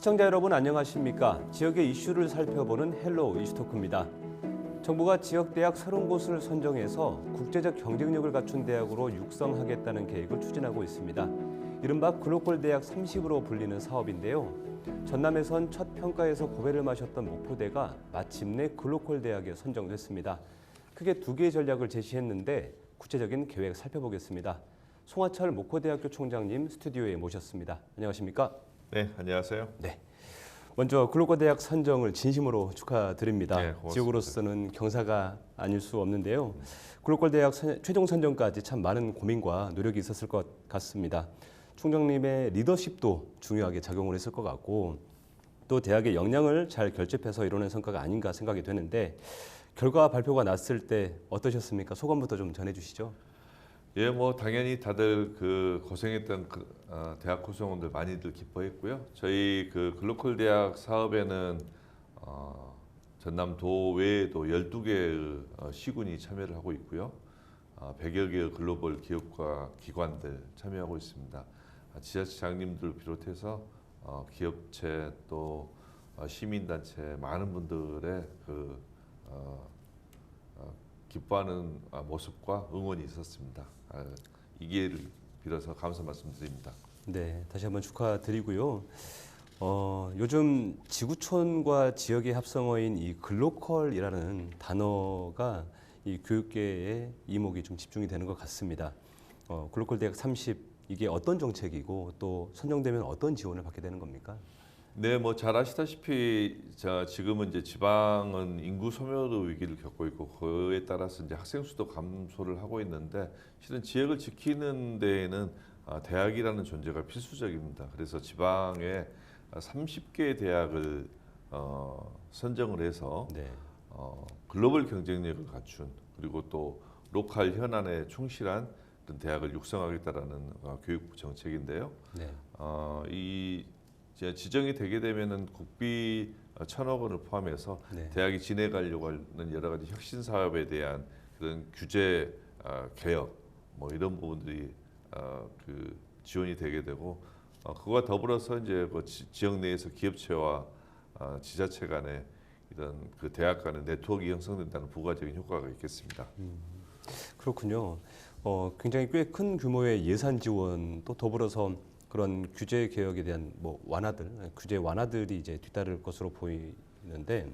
시청자 여러분 안녕하십니까? 지역의 이슈를 살펴보는 헬로우 이슈토크입니다. 정부가 지역대학 30곳을 선정해서 국제적 경쟁력을 갖춘 대학으로 육성하겠다는 계획을 추진하고 있습니다. 이른바 글로컬 대학 30으로 불리는 사업인데요. 전남에선 첫 평가에서 고배를 마셨던 목포대가 마침내 글로컬 대학에 선정됐습니다. 크게 두 개의 전략을 제시했는데 구체적인 계획 살펴보겠습니다. 송하철 목포대학교 총장님 스튜디오에 모셨습니다. 안녕하십니까? 네, 안녕하세요. 네. 먼저 글로컬 대학 선정을 진심으로 축하드립니다. 네, 고맙습니다. 지역으로서는 경사가 아닐 수 없는데요. 글로컬 대학 최종 선정까지 참 많은 고민과 노력이 있었을 것 같습니다. 총장님의 리더십도 중요하게 작용을 했을 것 같고 또 대학의 역량을 잘 결집해서 이뤄낸 성과가 아닌가 생각이 되는데 결과 발표가 났을 때 어떠셨습니까? 소감부터 좀 전해주시죠. 예, 뭐 당연히 다들 그 고생했던 대학 구성원들 많이들 기뻐했고요. 저희 그 글로컬 대학 사업에는 전남도 외에도 12개의 시군이 참여를 하고 있고요. 100여 개의 글로벌 기업과 기관들 참여하고 있습니다. 지자체장님들 비롯해서 기업체 또 시민단체 많은 분들의 기뻐하는 모습과 응원이 있었습니다. 이 기회를 빌어서 감사 말씀드립니다. 네, 다시 한번 축하드리고요. 요즘 지구촌과 지역의 합성어인 이 글로컬이라는 단어가 이 교육계의 이목이 좀 집중이 되는 것 같습니다. 글로컬 대학 30 이게 어떤 정책이고 또 선정되면 어떤 지원을 받게 되는 겁니까? 네, 뭐 잘 아시다시피 지금은 이제 지방은 인구 소멸의 위기를 겪고 있고 그에 따라서 이제 학생 수도 감소를 하고 있는데 실은 지역을 지키는 데에는 대학이라는 존재가 필수적입니다. 그래서 지방에 30개 대학을 선정을 해서 네. 글로벌 경쟁력을 갖춘 그리고 또 로컬 현안에 충실한 그런 대학을 육성하겠다라는 교육부 정책인데요. 네. 이 지정이 되게 되면은 국비 1,000억 원을 포함해서 네. 대학이 지내가려고 하는 여러 가지 혁신 사업에 대한 그런 규제 개혁 뭐 이런 부분들이 그 지원이 되게 되고 그와 더불어서 이제 그 지역 내에서 기업체와 지자체 간의 이런 그 대학 간의 네트워크 형성된다는 부가적인 효과가 있겠습니다. 그렇군요. 굉장히 꽤 큰 규모의 예산 지원 또 더불어서 그런 규제 개혁에 대한 규제 완화들이 이제 뒤따를 것으로 보이는데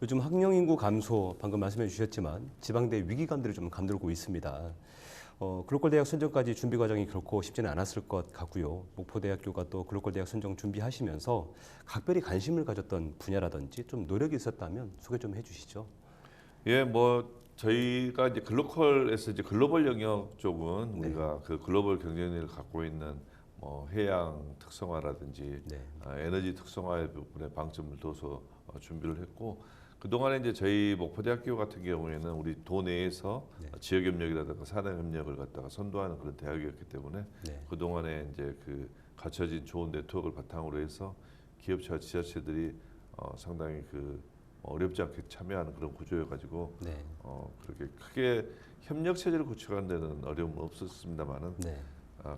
요즘 학령 인구 감소 방금 말씀해 주셨지만 지방대 위기감들을 좀 감돌고 있습니다. 글로컬 대학 선정까지 준비 과정이 결코 쉽지는 않았을 것 같고요. 목포대학교가 또 글로컬 대학 선정 준비하시면서 각별히 관심을 가졌던 분야라든지 좀 노력이 있었다면 소개 좀 해주시죠. 예, 뭐 저희가 이제 글로컬에서 이제 글로벌 영역 쪽은 네. 우리가 그 글로벌 경쟁력을 갖고 있는 뭐 해양 특성화라든지 네. 에너지 특성화의 부분에 방점을 둬서 준비를 했고 그 동안에 이제 저희 목포대학교 같은 경우에는 우리 도 내에서 네. 지역 지역 협력이라든가 산업 협력을 갖다가 선도하는 그런 대학이었기 때문에 네. 그 동안에 이제 그 갖춰진 좋은 네트워크를 바탕으로 해서 기업체와 지자체들이 상당히 그 어렵지 않게 참여하는 그런 구조여가지고 네. 그렇게 크게 협력 체제를 구축하는 데는 어려움은 없었습니다만은 네.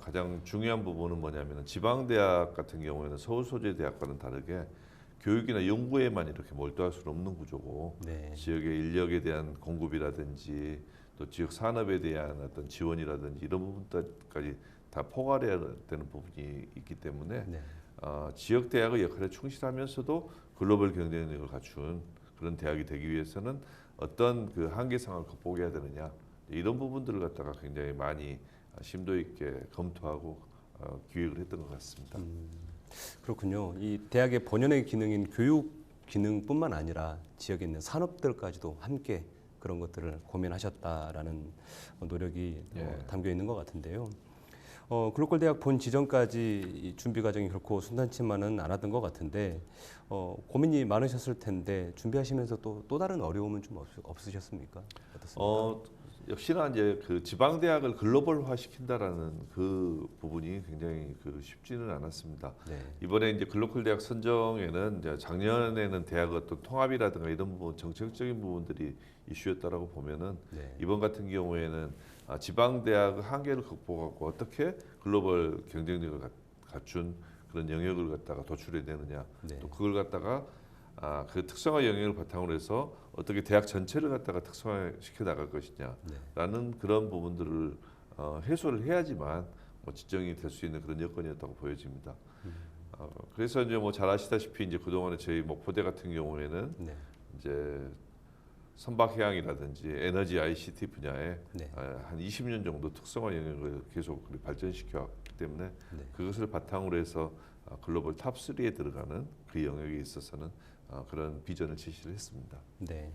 가장 중요한 부분은 뭐냐면 지방대학 같은 경우에는 서울 소재 대학과는 다르게 교육이나 연구에만 이렇게 몰두할 수는 없는 구조고 네. 지역의 인력에 대한 공급이라든지 또 지역 산업에 대한 어떤 지원이라든지 이런 부분까지 다 포괄해야 되는 부분이 있기 때문에 네. 지역 대학의 역할에 충실하면서도 글로벌 경쟁력을 갖춘 그런 대학이 되기 위해서는 어떤 그 한계상을 극복해야 되느냐 이런 부분들을 갖다가 굉장히 많이 심도 있게 검토하고 기획을 했던 것 같습니다. 그렇군요. 이 대학의 본연의 기능인 교육 기능뿐만 아니라 지역에 있는 산업들까지도 함께 그런 것들을 고민하셨다라는 노력이 담겨 있는 것 같은데요. 글로컬 대학 본 지정까지 이 준비 과정이 결코 순탄치만은 않았던 것 같은데 고민이 많으셨을 텐데 준비하시면서 또 다른 어려움은 좀 없으셨습니까? 어떻습니까? 역시나 이제 그 지방 대학을 글로벌화 시킨다라는 그 부분이 굉장히 그 쉽지는 않았습니다. 네. 이번에 이제 글로컬 대학 선정에는 이제 작년에는 대학 어떤 통합이라든가 이런 부분 정책적인 부분들이 이슈였다라고 보면은 네. 이번 같은 경우에는 지방 대학의 한계를 극복하고 어떻게 글로벌 경쟁력을 갖춘 그런 영역을 갖다가 도출해 내느냐, 네. 또 그걸 갖다가 그 특성화 영역을 바탕으로 해서 어떻게 대학 전체를 갖다가 특성화시켜 나갈 것이냐라는 그런 부분들을 해소를 해야지만 뭐 지정이 될 수 있는 그런 여건이었다고 보여집니다. 그래서 이제 뭐 잘 아시다시피 이제 그동안에 저희 목포대 같은 경우에는 네. 이제 선박해양이라든지 에너지 ICT 분야에 네. 한 20년 정도 특성화 영역을 계속 발전시켜 왔기 때문에 네. 그것을 바탕으로 해서 글로벌 탑3에 들어가는 그 영역에 있어서는 그런 비전을 제시를 했습니다. 네,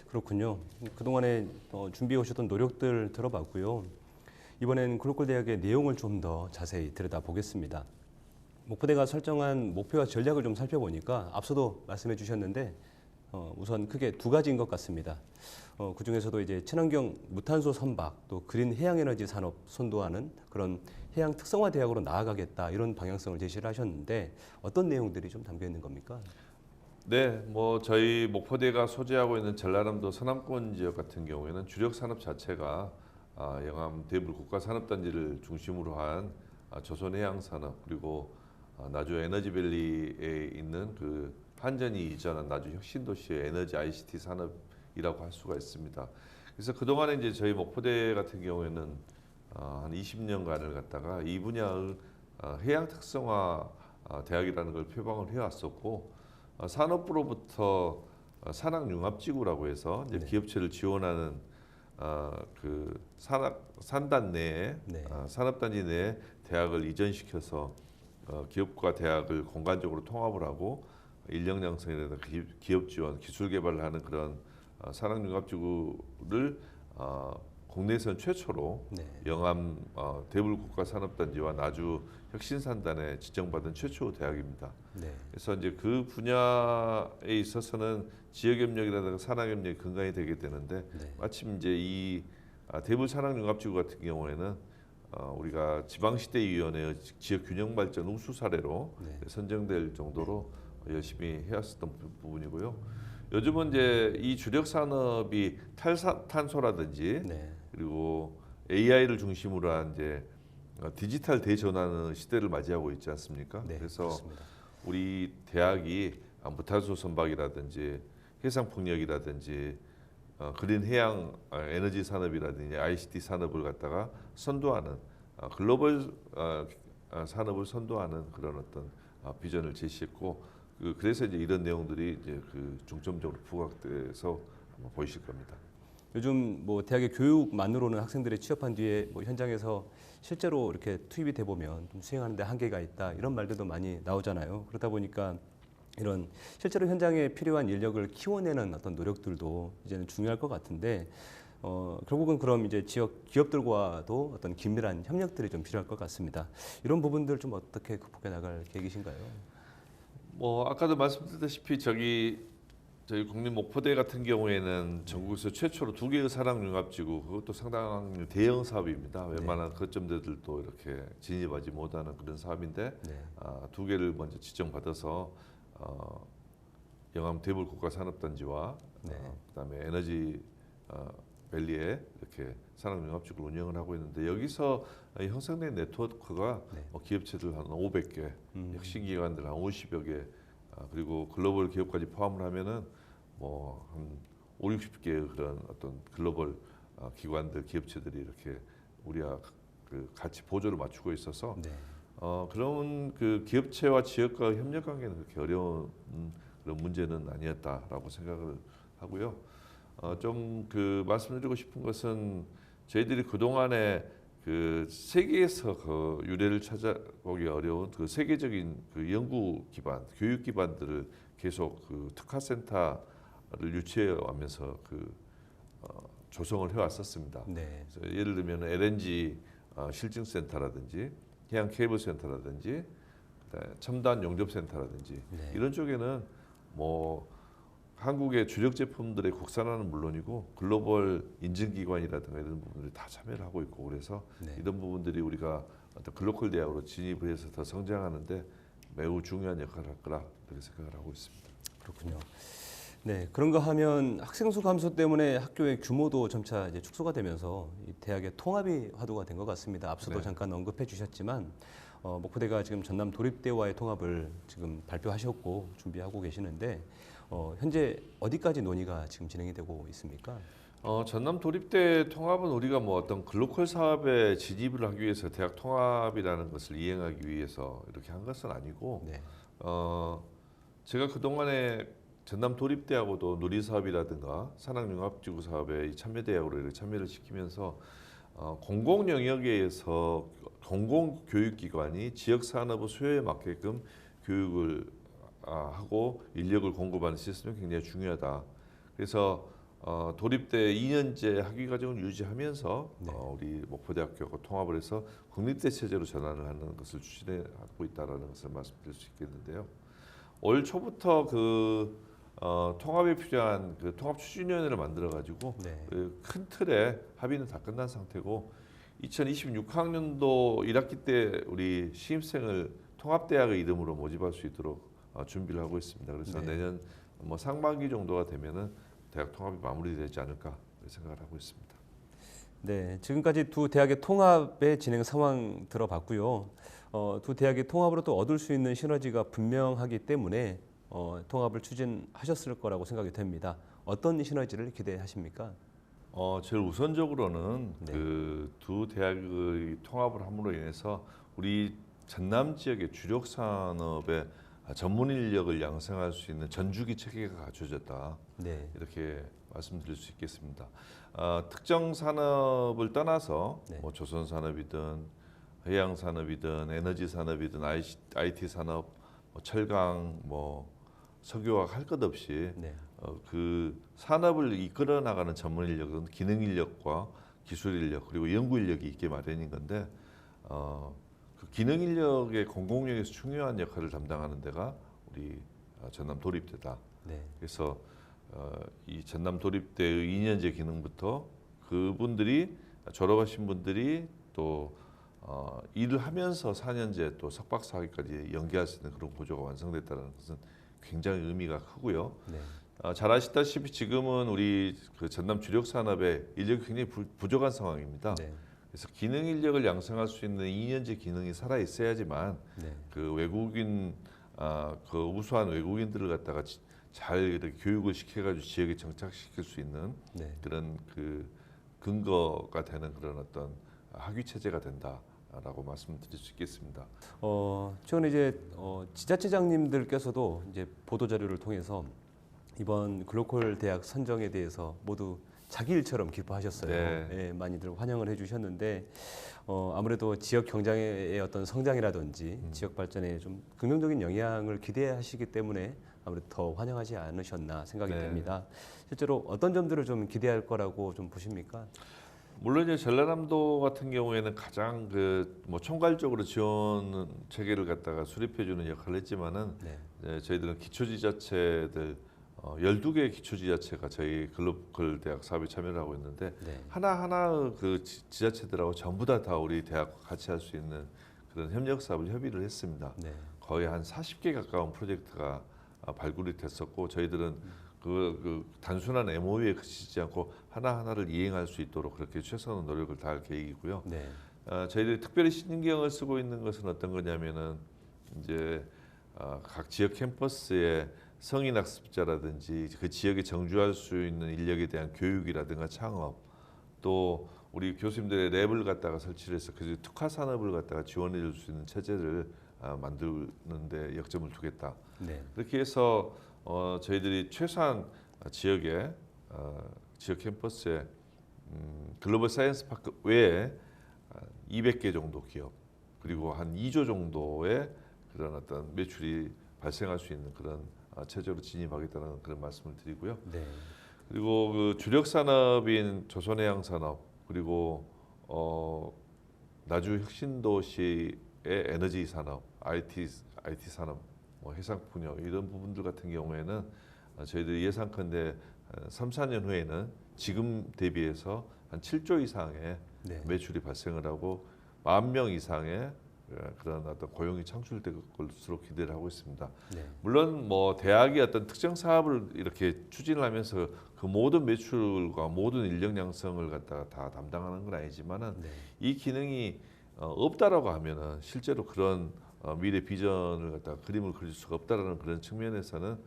그렇군요. 그동안에 준비해 오셨던 노력들 들어봤고요. 이번엔 글로컬 대학의 내용을 좀 더 자세히 들여다보겠습니다. 목포대가 설정한 목표와 전략을 좀 살펴보니까 앞서도 말씀해 주셨는데 우선 크게 두 가지인 것 같습니다. 그 중에서도 이제 친환경 무탄소 선박 또 그린 해양에너지 산업 선도하는 그런 해양 특성화 대학으로 나아가겠다 이런 방향성을 제시를 하셨는데 어떤 내용들이 좀 담겨 있는 겁니까? 네, 뭐 저희 목포대가 소재하고 있는 전라남도 서남권 지역 같은 경우에는 주력 산업 자체가 영암 대불 국가산업단지를 중심으로 한 조선해양산업 그리고 나주 에너지밸리에 있는 그 한전이 이전한 나주 혁신도시의 에너지 ICT 산업이라고 할 수가 있습니다. 그래서 그동안에 이제 저희 목포대 같은 경우에는 한 20년간을 갖다가 이 분야의 해양 특성화 대학이라는 걸 표방을 해왔었고 산업부로부터 산학융합지구라고 해서 이제 네. 기업체를 지원하는 그 산단 내에 네. 산업단지 내에 대학을 이전시켜서 기업과 대학을 공간적으로 통합을 하고 인력 양성이라든가 기업 지원, 기술 개발을 하는 그런 산학융합지구를 국내에서는 최초로 네. 영암 대불 국가산업단지와 나주 혁신산단에 지정받은 최초 대학입니다. 네. 그래서 이제 그 분야에 있어서는 지역협력이라든가 산학협력이 근간이 되게 되는데 네. 마침 이제 이 대불 산학융합지구 같은 경우에는 우리가 지방시대위원회의 지역균형발전 우수 사례로 네. 선정될 정도로 열심히 해왔었던 부분이고요. 요즘은 이제 이 주력 산업이 탈탄소라든지 네. 그리고 AI를 중심으로 한 이제 디지털 대전환의 시대를 맞이하고 있지 않습니까? 네, 그래서 그렇습니다. 우리 대학이 무탄소 선박이라든지 해상 풍력이라든지 그린 해양 에너지 산업이라든지 ICT 산업을 갖다가 선도하는 글로벌 산업을 선도하는 그런 어떤 비전을 제시했고 그래서 이제 이런 내용들이 이제 그 중점적으로 부각돼서 아마 보이실 겁니다. 요즘 뭐 대학의 교육만으로는 학생들이 취업한 뒤에 뭐 현장에서 실제로 이렇게 투입이 돼 보면 좀 수행하는데 한계가 있다 이런 말들도 많이 나오잖아요. 그러다 보니까 이런 실제로 현장에 필요한 인력을 키워내는 어떤 노력들도 이제는 중요할 것 같은데 결국은 그럼 이제 지역 기업들과도 어떤 긴밀한 협력들이 좀 필요할 것 같습니다. 이런 부분들 좀 어떻게 극복해 나갈 계획이신가요? 뭐 아까도 말씀드렸다시피 저희 국립 목포대 같은 경우에는 전국에서 최초로 2개의 산학융합지구 그것도 상당한 대형 사업입니다. 웬만한 거점들도 이렇게 진입하지 못하는 그런 사업인데 네. 2개를 먼저 지정받아서 영암 대불 국가산업단지와 네. 그다음에 에너지 밸리에 이렇게 산학융합지구를 운영을 하고 있는데 여기서 형성된 네트워크가 네. 기업체들 한 500개, 혁신기관들 한 50여 개, 그리고 글로벌 기업까지 포함을 하면은 뭐 한 5, 60개의 그런 어떤 글로벌 기관들, 기업체들이 이렇게 우리와 그 같이 보조를 맞추고 있어서 네. 그런 그 기업체와 지역과 협력 관계는 그렇게 어려운 그런 문제는 아니었다라고 생각을 하고요. 좀 그 말씀드리고 싶은 것은 저희들이 그 동안에 그 세계에서 그 유래를 찾아보기 어려운 그 세계적인 그 연구 기반, 교육 기반들을 계속 그 특화센터를 유치해가면서 그 조성을 해왔었습니다. 네. 그래서 예를 들면 LNG 실증센터라든지 해양 케이블 센터라든지 그다음에 첨단 용접 센터라든지 네. 이런 쪽에는 뭐 한국의 주력 제품들의 국산화는 물론이고 글로벌 인증기관이라든가 이런 부분들이 다 참여를 하고 있고 그래서 네. 이런 부분들이 우리가 어떤 글로컬 대학으로 진입을 해서 더 성장하는데 매우 중요한 역할을 할 거라 그렇게 생각을 하고 있습니다. 그렇군요. 네, 그런가 하면 학생 수 감소 때문에 학교의 규모도 점차 이제 축소가 되면서 이 대학의 통합이 화두가 된 것 같습니다. 앞서도 네. 잠깐 언급해 주셨지만 목포대가 지금 전남 도립대와의 통합을 지금 발표하셨고 준비하고 계시는데 현재 어디까지 논의가 지금 진행이 되고 있습니까? 전남 도립대 통합은 우리가 뭐 어떤 글로컬 사업에 진입을 하기 위해서 대학 통합이라는 것을 이행하기 위해서 이렇게 한 것은 아니고 네. 제가 그동안에 전남 도립대하고도 누리 사업이라든가 산학융합지구 사업에 참여대학으로 이렇게 참여를 시키면서 공공 영역에서 공공 교육기관이 지역 산업의 수요에 맞게끔 교육을 하고 인력을 공급하는 시스템이 굉장히 중요하다. 그래서 도립대 2년제 학위 과정을 유지하면서 네. 우리 목포대학교하고 통합을 해서 국립대 체제로 전환을 하는 것을 추진하고 있다는 것을 말씀드릴 수 있겠는데요. 올 초부터 통합에 필요한 통합 추진위원회를 만들어 가지고 네. 큰 틀에 합의는 다 끝난 상태고 2026학년도 1학기 때 우리 신입생을 통합대학의 이름으로 모집할 수 있도록 준비를 하고 있습니다. 그래서 네. 내년 상반기 정도가 되면은 대학 통합이 마무리되지 않을까 생각을 하고 있습니다. 네, 지금까지 두 대학의 통합의 진행 상황 들어봤고요. 두 대학의 통합으로 또 얻을 수 있는 시너지가 분명하기 때문에 통합을 추진하셨을 거라고 생각이 됩니다. 어떤 시너지를 기대하십니까? 제일 우선적으로는 네. 그 두 대학의 통합을 함으로 인해서 우리 전남 지역의 주력 산업의 전문 인력을 양성할 수 있는 전주기 체계가 갖춰졌다. 네. 이렇게 말씀드릴 수 있겠습니다. 특정 산업을 떠나서 네. 뭐 조선 산업이든 해양 산업이든 에너지 산업이든 IT 산업, 철강, 석유화학 할 것 없이 네. 그 산업을 이끌어 나가는 전문 인력은 기능 인력과 기술 인력 그리고 연구 인력이 있게 마련인 건데 그 기능 인력의 공공력에서 중요한 역할을 담당하는 데가 우리 전남 도립대다. 네. 그래서 이 전남 도립대의 2년제 기능부터 그분들이 졸업하신 분들이 또 일을 하면서 4년제 또 석박사 학위까지 연계할 수 있는 그런 구조가 완성됐다는 것은 굉장히 의미가 크고요. 네. 잘 아시다시피 지금은 우리 그 전남 주력 산업에 인력이 굉장히 부족한 상황입니다. 네. 그래서 기능 인력을 양성할 수 있는 2년제 기능이 살아 있어야지만 네. 그 외국인 그 우수한 외국인들을 갖다가 잘 이렇게 교육을 시켜가지고 지역에 정착시킬 수 있는 네. 그런 그 근거가 되는 그런 어떤 학위 체제가 된다라고 말씀드릴 수 있겠습니다. 최근에 이제 지자체장님들께서도 이제 보도 자료를 통해서 이번 글로컬 대학 선정에 대해서 모두 자기 일처럼 기뻐하셨어요. 네. 예, 많이들 환영을 해주셨는데 아무래도 지역 경장의 어떤 성장이라든지 지역 발전에 좀 긍정적인 영향을 기대하시기 때문에 아무래도 더 환영하지 않으셨나 생각이 네. 됩니다. 실제로 어떤 점들을 좀 기대할 거라고 좀 보십니까? 물론 이제 전라남도 같은 경우에는 가장 총괄적으로 지원 체계를 갖다가 수립해주는 역할을 했지만은 네. 저희들은 기초지자체들 12개의 기초지자체가 저희 글로컬 대학 사업에 참여를 하고 있는데 네. 하나하나 그 지자체들하고 전부 다 우리 대학과 같이 할 수 있는 그런 협력 사업을 협의를 했습니다. 네. 거의 한 40개 가까운 프로젝트가 발굴이 됐었고 저희들은 그 단순한 MOU에 그치지 않고 하나하나를 이행할 수 있도록 그렇게 최선의 노력을 다할 계획이고요. 네. 저희들이 특별히 신경을 쓰고 있는 것은 어떤 거냐면은 이제 각 지역 캠퍼스에 성인 학습자라든지 그 지역에 정주할 수 있는 인력에 대한 교육이라든가 창업 또 우리 교수님들의 랩을 갖다가 설치를 해서 그 특화 산업을 갖다가 지원해 줄 수 있는 체제를 만드는 데 역점을 두겠다. 네. 그렇게 해서 저희들이 최소한 지역에 지역 캠퍼스에 글로벌 사이언스 파크 외에 200개 정도 기업 그리고 한 2조 정도의 그런 어떤 매출이 발생할 수 있는 그런 체제로 진입하겠다는 그런 말씀을 드리고요. 네. 그리고 그 주력 산업인 조선해양 산업 그리고 나주 혁신도시의 에너지 산업, IT 산업, 해상 풍력 이런 부분들 같은 경우에는 저희들이 예상컨대 3, 4년 후에는 지금 대비해서 한 7조 이상의 네. 매출이 발생을 하고 10,000명 이상의 그런 어떤 고용이 창출될 것으로 기대를 하고 있습니다. 네. 물론 대학이 어떤 특정 사업을 이렇게 추진을 하면서 그 모든 매출과 모든 인력 양성을 갖다가 다 담당하는 건 아니지만은 네. 이 기능이 없다라고 하면은 실제로 그런 미래 비전을 갖다가 그림을 그릴 수가 없다라는 그런 측면에서는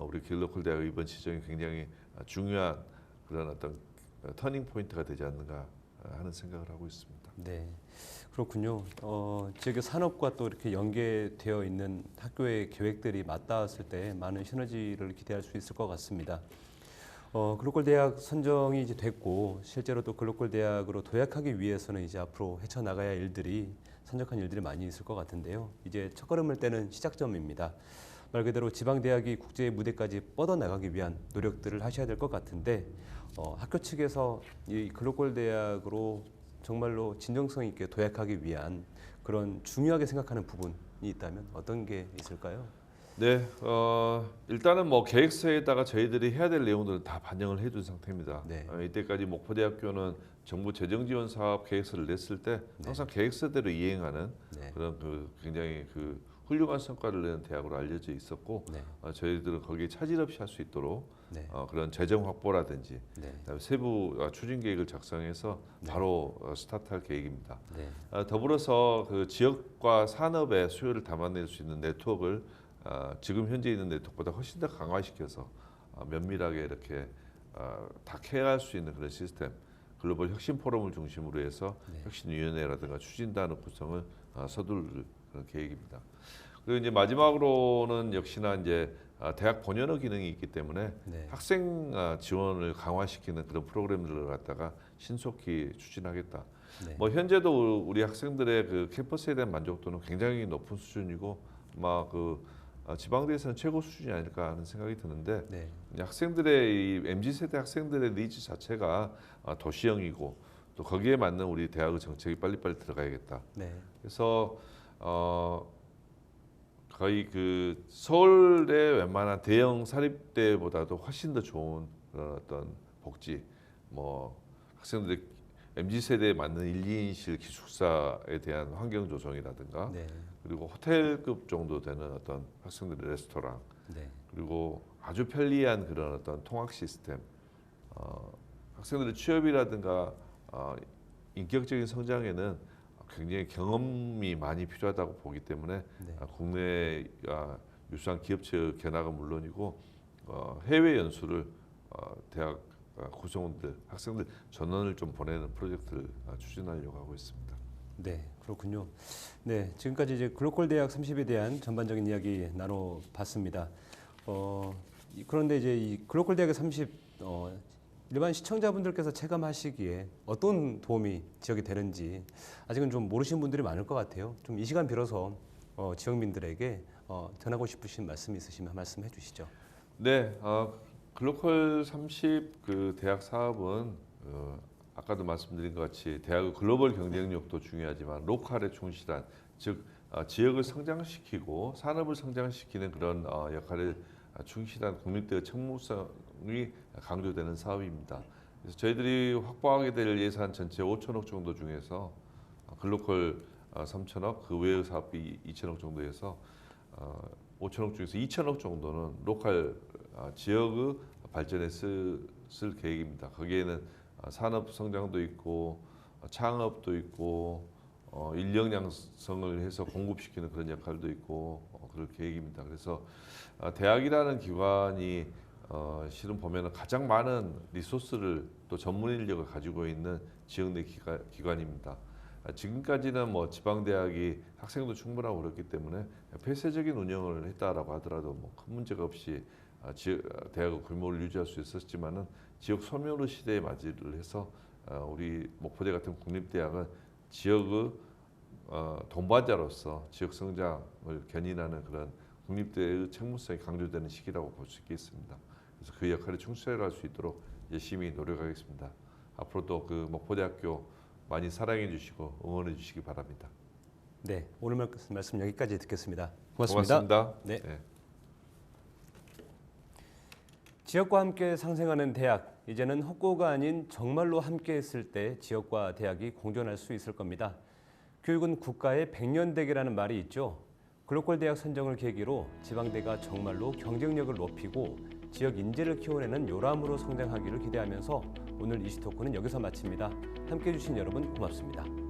우리 길로컬 대학 이번 지정이 굉장히 중요한 그런 어떤 터닝 포인트가 되지 않는가 하는 생각을 하고 있습니다. 네, 그렇군요. 지역의 산업과 또 이렇게 연계되어 있는 학교의 계획들이 맞닿았을 때 많은 시너지를 기대할 수 있을 것 같습니다. 글로컬 대학 선정이 이제 됐고 실제로 또 글로컬 대학으로 도약하기 위해서는 이제 앞으로 헤쳐나가야 할 일들이 산적한 일들이 많이 있을 것 같은데요. 이제 첫걸음을 떼는 시작점입니다. 말 그대로 지방 대학이 국제 무대까지 뻗어 나가기 위한 노력들을 하셔야 될 것 같은데 학교 측에서 이 글로컬 대학으로 정말로 진정성 있게 도약하기 위한 그런 중요하게 생각하는 부분이 있다면 어떤 게 있을까요? 네, 일단은 뭐 계획서에다가 저희들이 해야 될 내용들을 다 반영을 해둔 상태입니다. 네. 이때까지 목포대학교는 정부 재정 지원 사업 계획서를 냈을 때 항상 계획서대로 이행하는 네. 그런 굉장히 훌륭한 성과를 내는 대학으로 알려져 있었고 네. 저희들은 거기에 차질 없이 할 수 있도록 네. 그런 재정 확보라든지 네. 그다음에 세부 추진 계획을 작성해서 바로 스타트할 계획입니다. 네. 더불어서 그 지역과 산업의 수요를 담아낼 수 있는 네트워크를 지금 현재 있는 네트워크보다 훨씬 더 강화시켜서 면밀하게 이렇게 다 케어할 수 있는 그런 시스템, 글로벌 혁신 포럼을 중심으로 해서 혁신위원회라든가 추진단의 구성을 서둘 그런 계획입니다. 그리고 이제 마지막으로는 역시나 이제 대학 본연의 기능이 있기 때문에 네. 학생 지원을 강화시키는 그런 프로그램들을 갖다가 신속히 추진하겠다. 네. 뭐 현재도 우리 학생들의 그 캠퍼스에 대한 만족도는 굉장히 높은 수준이고 아마 지방대에서는 최고 수준이 아닐까 하는 생각이 드는데 네. 학생들의 이 MZ 세대 학생들의 니즈 자체가 도시형이고 또 거기에 맞는 우리 대학의 정책이 빨리빨리 들어가야겠다. 네. 그래서 거의 서울의 웬만한 대형 사립대보다도 훨씬 더 좋은 그런 어떤 복지, 뭐 학생들의 MZ 세대에 맞는 1, 2인실 기숙사에 대한 환경 조성이라든가 네. 그리고 호텔급 정도 되는 어떤 학생들의 레스토랑 네. 그리고 아주 편리한 그런 어떤 통학 시스템, 학생들의 취업이라든가 인격적인 성장에는 굉장히 경험이 많이 필요하다고 보기 때문에 네. 국내 유수한 기업체 견학은 물론이고 해외 연수를 대학 구성원들, 학생들 전원을 좀 보내는 프로젝트를 추진하려고 하고 있습니다. 네, 그렇군요. 네, 지금까지 이제 글로컬 대학 30에 대한 전반적인 이야기 나눠봤습니다. 그런데 이제 이 글로컬 대학의 30 일반 시청자분들께서 체감하시기에 어떤 도움이 지역에 되는지 아직은 좀 모르시는 분들이 많을 것 같아요. 좀 이 시간 빌어서 지역민들에게 전하고 싶으신 말씀 있으시면 말씀해 주시죠. 네, 글로컬 30 대학 사업은 아까도 말씀드린 것 같이 대학의 글로벌 경쟁력도 중요하지만 로컬에 충실한 즉 지역을 성장시키고 산업을 성장시키는 그런 역할에 충실한 국립대의 책무성이 강조되는 사업입니다. 그래서 저희들이 확보하게 될 예산 전체 5천억 정도 중에서 글로컬 3천억, 그 외의 사업비 2천억 정도에서 5천억 중에서 2천억 정도는 로컬 지역의 발전에 쓸 계획입니다. 거기에는 산업 성장도 있고 창업도 있고 인력 양성을 해서 공급시키는 그런 역할도 있고 그럴 계획입니다. 그래서 대학이라는 기관이 실은 보면은 가장 많은 리소스를 또 전문 인력을 가지고 있는 지역 내 기관입니다. 지금까지는 뭐 지방 대학이 학생도 충분하고 그렇기 때문에 폐쇄적인 운영을 했다라고 하더라도 뭐 큰 문제가 없이 대학의 규모를 유지할 수 있었지만은 지역 소멸의 시대에 맞이를 해서 우리 목포대 같은 국립대학은 지역의 동반자로서 지역 성장을 견인하는 그런 국립대의 책무성이 강조되는 시기라고 볼 수 있겠습니다. 그래서 그 역할에 충실할 수 있도록 열심히 노력하겠습니다. 앞으로도 목포대학교 많이 사랑해 주시고 응원해 주시기 바랍니다. 네, 오늘 말씀 여기까지 듣겠습니다. 고맙습니다. 고맙습니다. 네. 네. 지역과 함께 상생하는 대학, 이제는 헛고가 아닌 정말로 함께했을 때 지역과 대학이 공존할 수 있을 겁니다. 교육은 국가의 백년대계라는 말이 있죠. 글로컬 대학 선정을 계기로 지방대가 정말로 경쟁력을 높이고 지역 인재를 키워내는 요람으로 성장하기를 기대하면서 오늘 이슈토크는 여기서 마칩니다. 함께해 주신 여러분 고맙습니다.